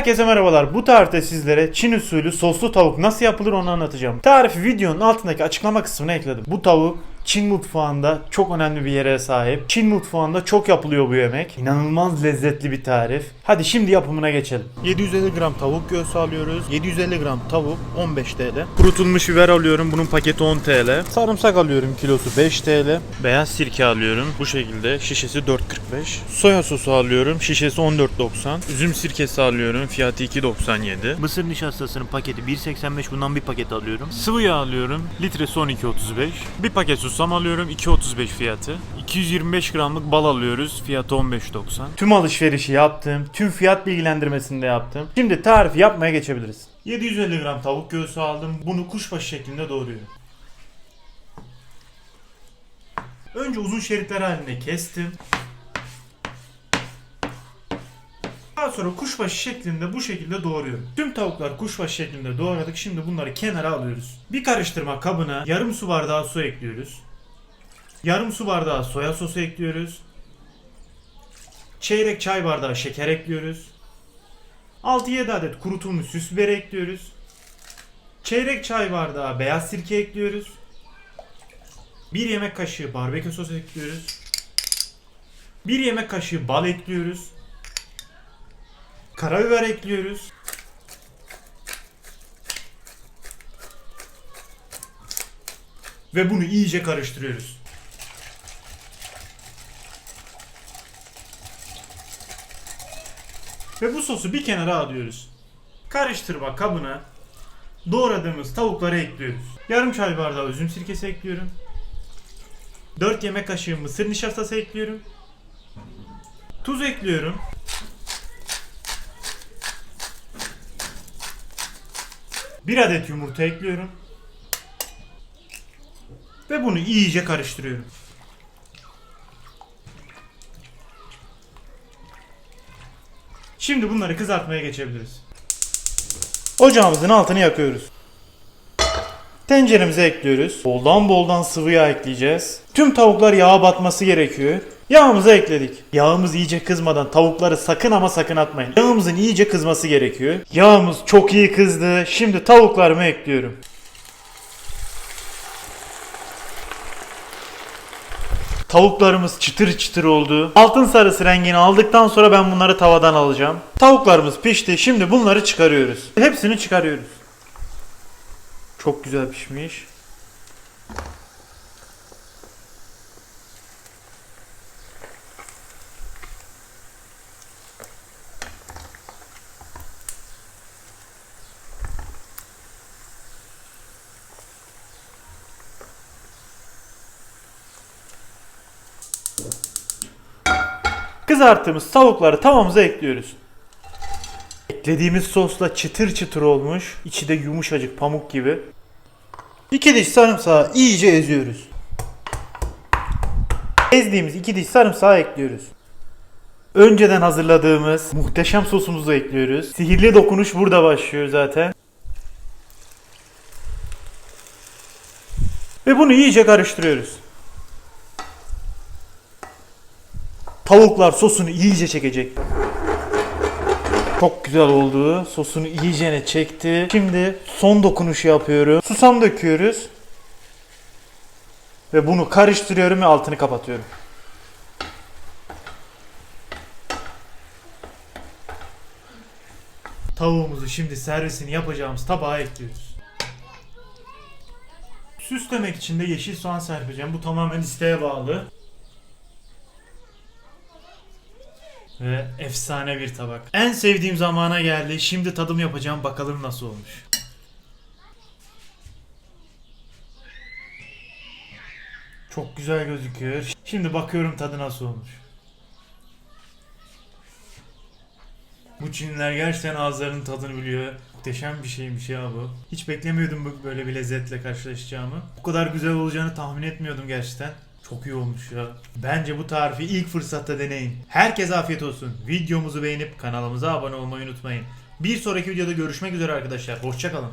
Herkese merhabalar. Bu tarifte sizlere Çin usulü soslu tavuk nasıl yapılır onu anlatacağım. Tarifi videonun altındaki açıklama kısmına ekledim. Bu tavuk Çin mutfağında çok önemli bir yere sahip. Çin mutfağında çok yapılıyor bu yemek. İnanılmaz lezzetli bir tarif. Hadi şimdi yapımına geçelim. 750 gram tavuk göğsü alıyoruz. 750 gram tavuk 15 TL. Kurutulmuş biber alıyorum. Bunun paketi 10 TL. Sarımsak alıyorum. Kilosu 5 TL. Beyaz sirke alıyorum. Bu şekilde. Şişesi 4.45. Soya sosu alıyorum. Şişesi 14.90. Üzüm sirkesi alıyorum. Fiyatı 2.97. Mısır nişastasının paketi 1.85. Bundan bir paket alıyorum. Sıvı yağ alıyorum. Litresi 12.35. Bir paket susam alıyorum. 2.35 fiyatı. 225 gramlık bal alıyoruz. Fiyatı 15.90. Tüm alışverişi yaptım. Tüm fiyat bilgilendirmesini de yaptım. Şimdi tarifi yapmaya geçebiliriz. 750 gram tavuk göğsü aldım. Bunu kuşbaşı şeklinde doğruyorum. Önce uzun şeritler halinde kestim. Daha sonra kuşbaşı şeklinde bu şekilde doğruyorum. Tüm tavuklar kuşbaşı şeklinde doğradık. Şimdi bunları kenara alıyoruz. Bir karıştırma kabına yarım su bardağı su ekliyoruz. Yarım su bardağı soya sosu ekliyoruz. Çeyrek çay bardağı şeker ekliyoruz. 6-7 adet kurutulmuş süs biberi ekliyoruz. Çeyrek çay bardağı beyaz sirke ekliyoruz. 1 yemek kaşığı barbekü sosu ekliyoruz. 1 yemek kaşığı bal ekliyoruz. Karabiber ekliyoruz. Ve bunu iyice karıştırıyoruz. Ve bu sosu bir kenara alıyoruz. Karıştırma kabına doğradığımız tavukları ekliyoruz. Yarım çay bardağı üzüm sirkesi ekliyorum. 4 yemek kaşığı mısır nişastası ekliyorum. Tuz ekliyorum. Bir adet yumurta ekliyorum. Ve bunu iyice karıştırıyorum. Şimdi bunları kızartmaya geçebiliriz. Ocağımızın altını yakıyoruz. Tenceremize ekliyoruz. Boldan sıvı yağ ekleyeceğiz. Tüm tavuklar yağa batması gerekiyor. Yağımızı ekledik. Yağımız iyice kızmadan tavukları sakın ama sakın atmayın. Yağımızın iyice kızması gerekiyor. Yağımız çok iyi kızdı. Şimdi tavuklarımı ekliyorum. Tavuklarımız çıtır çıtır oldu. Altın sarısı rengini aldıktan sonra ben bunları tavadan alacağım. Tavuklarımız pişti. Şimdi bunları çıkarıyoruz. Hepsini çıkarıyoruz. Çok güzel pişmiş. Kızarttığımız tavukları tavamıza ekliyoruz. Eklediğimiz sosla çıtır çıtır olmuş. İçi de yumuşacık pamuk gibi. 2 diş sarımsağı iyice eziyoruz. Ezdiğimiz 2 diş sarımsağı ekliyoruz. Önceden hazırladığımız muhteşem sosumuzu ekliyoruz. Sihirli dokunuş burada başlıyor zaten. Ve bunu iyice karıştırıyoruz. Tavuklar sosunu iyice çekecek. Çok güzel oldu. Sosunu iyicene çekti. Şimdi son dokunuşu yapıyorum. Susam döküyoruz. Ve bunu karıştırıyorum ve altını kapatıyorum. Tavuğumuzu şimdi servisini yapacağımız tabağa ekliyoruz. Süslemek için de yeşil soğan serpeceğim. Bu tamamen isteğe bağlı. Ve efsane bir tabak. En sevdiğim zamana geldi. Şimdi tadım yapacağım. Bakalım nasıl olmuş. Çok güzel gözüküyor. Şimdi bakıyorum tadı nasıl olmuş. Bu Çinliler gerçekten ağızlarının tadını biliyor. Muhteşem bir şeymiş ya bu. Hiç beklemiyordum böyle bir lezzetle karşılaşacağımı. Bu kadar güzel olacağını tahmin etmiyordum gerçekten. Çok iyi olmuş ya. Bence bu tarifi ilk fırsatta deneyin. Herkese afiyet olsun. Videomuzu beğenip kanalımıza abone olmayı unutmayın. Bir sonraki videoda görüşmek üzere arkadaşlar. Hoşça kalın.